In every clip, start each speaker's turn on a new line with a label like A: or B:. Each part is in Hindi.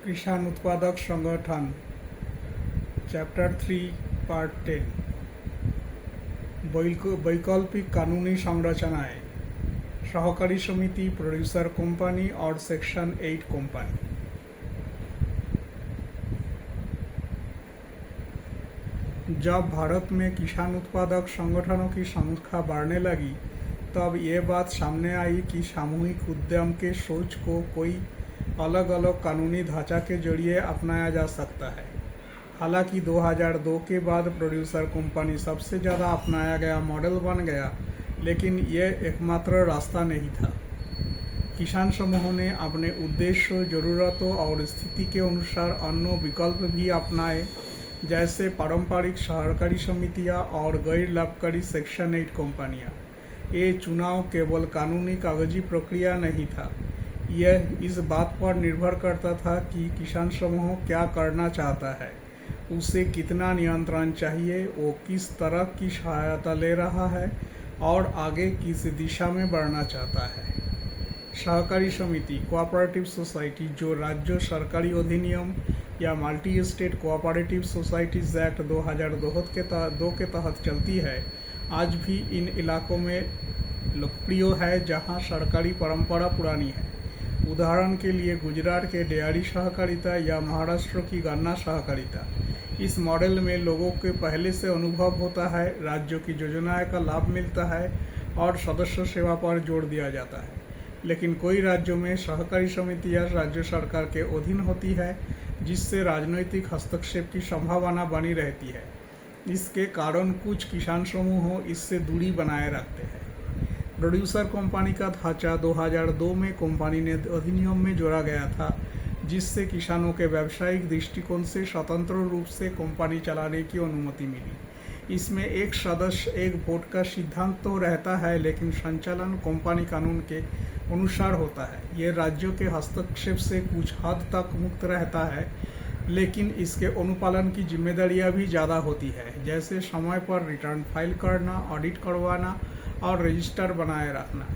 A: किसान उत्पादक संगठन चैप्टर 3 पार्ट 10 वैकल्पिक कानूनी संरचनाएं, सहकारी समिति, प्रोड्यूसर कंपनी और सेक्शन 8 कंपनी। जब भारत में किसान उत्पादक संगठनों की संख्या बढ़ने लगी तब ये बात सामने आई कि सामूहिक उद्यम के सोच को कोई अलग अलग कानूनी ढांचा के जरिए अपनाया जा सकता है। हालांकि 2002 के बाद प्रोड्यूसर कंपनी सबसे ज़्यादा अपनाया गया मॉडल बन गया, लेकिन यह एकमात्र रास्ता नहीं था। किसान समूहों ने अपने उद्देश्यों, ज़रूरतों और स्थिति के अनुसार अन्य विकल्प भी अपनाए, जैसे पारंपरिक सहकारी समितियां और गैर लाभकारी सेक्शन 8 कंपनियां। ये चुनाव केवल कानूनी कागजी प्रक्रिया नहीं था, यह इस बात पर निर्भर करता था कि किसान समूह क्या करना चाहता है, उसे कितना नियंत्रण चाहिए, वो किस तरह की सहायता ले रहा है और आगे किस दिशा में बढ़ना चाहता है। सहकारी समिति कोऑपरेटिव सोसाइटी, जो राज्य सरकारी अधिनियम या multi state cooperative societies act 2002 के तहत चलती है, आज भी इन इलाकों में लोकप्रिय है जहां सरकारी परंपरा पुरानी है। उदाहरण के लिए गुजरात के डेयरी सहकारिता या महाराष्ट्र की गन्ना सहकारिता। इस मॉडल में लोगों के पहले से अनुभव होता है, राज्यों की योजनाएं का लाभ मिलता है और सदस्य सेवा पर जोर दिया जाता है। लेकिन कई राज्यों में सहकारी समितियां राज्य सरकार के अधीन होती है, जिससे राजनीतिक हस्तक्षेप की संभावना बनी रहती है। इसके कारण कुछ किसान समूह इससे दूरी बनाए रखते हैं। प्रोड्यूसर कंपनी का ढांचा 2002 में कंपनी ने अधिनियम में जोड़ा गया था, जिससे किसानों के व्यावसायिक दृष्टिकोण से स्वतंत्र रूप से कंपनी चलाने की अनुमति मिली। इसमें एक सदस्य एक वोट का सिद्धांत तो रहता है, लेकिन संचालन कंपनी कानून के अनुसार होता है। यह राज्यों के हस्तक्षेप से कुछ हद तक मुक्त रहता है, लेकिन इसके अनुपालन की जिम्मेदारियां भी ज़्यादा होती है, जैसे समय पर रिटर्न फाइल करना, ऑडिट करवाना और रजिस्टर बनाए रखना।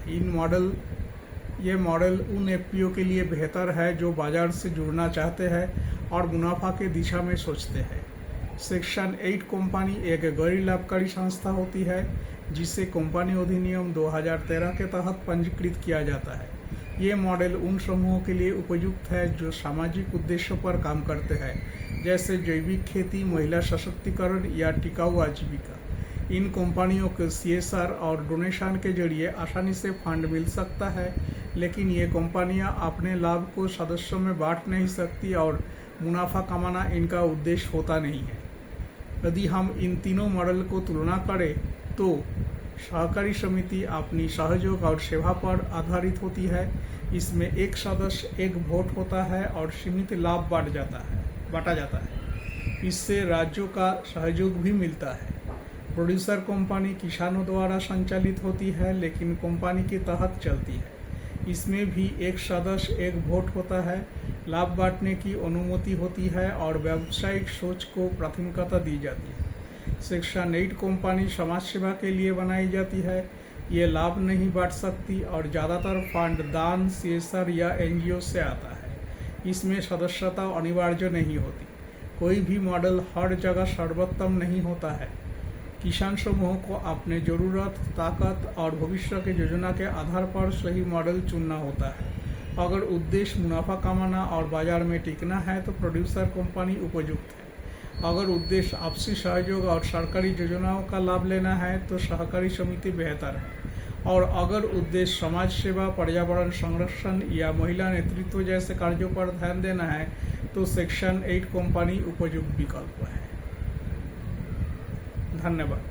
A: ये मॉडल उन एफपीओ के लिए बेहतर है जो बाजार से जुड़ना चाहते हैं और मुनाफा के दिशा में सोचते हैं। सेक्शन 8 कंपनी एक गैर लाभकारी संस्था होती है, जिसे कंपनी अधिनियम 2013 के तहत पंजीकृत किया जाता है। ये मॉडल उन समूहों के लिए उपयुक्त है जो सामाजिक उद्देश्यों पर काम करते हैं, जैसे जैविक खेती, महिला सशक्तिकरण या टिकाऊ आजीविका। इन कंपनियों को CSR और डोनेशन के जरिए आसानी से फंड मिल सकता है, लेकिन ये कंपनियां अपने लाभ को सदस्यों में बांट नहीं सकती और मुनाफा कमाना इनका उद्देश्य होता नहीं है। यदि हम इन तीनों मॉडल को तुलना करें तो सहकारी समिति अपनी सहयोग और सेवा पर आधारित होती है। इसमें एक सदस्य एक वोट होता है और सीमित लाभ बांटा जाता है। इससे राज्यों का सहयोग भी मिलता है। प्रोड्यूसर कंपनी किसानों द्वारा संचालित होती है, लेकिन कंपनी के तहत चलती है। इसमें भी एक सदस्य एक वोट होता है, लाभ बांटने की अनुमति होती है और व्यावसायिक सोच को प्राथमिकता दी जाती है। सेक्शन 8 कंपनी समाज सेवा के लिए बनाई जाती है। ये लाभ नहीं बांट सकती और ज़्यादातर फंड दान, CSR या NGO से आता है। इसमें सदस्यता अनिवार्य नहीं होती। कोई भी मॉडल हर जगह सर्वोत्तम नहीं होता है। किसान समूह को अपने ज़रूरत, ताकत और भविष्य की योजना के आधार पर सही मॉडल चुनना होता है। अगर उद्देश्य मुनाफा कमाना और बाजार में टिकना है तो प्रोड्यूसर कंपनी उपयुक्त है। अगर उद्देश्य आपसी सहयोग और सरकारी योजनाओं का लाभ लेना है तो सहकारी समिति बेहतर है। और अगर उद्देश्य समाज सेवा, पर्यावरण संरक्षण या महिला नेतृत्व जैसे कार्यों पर ध्यान देना है तो सेक्शन 8 कंपनी उपयुक्त विकल्प है। धन्यवाद।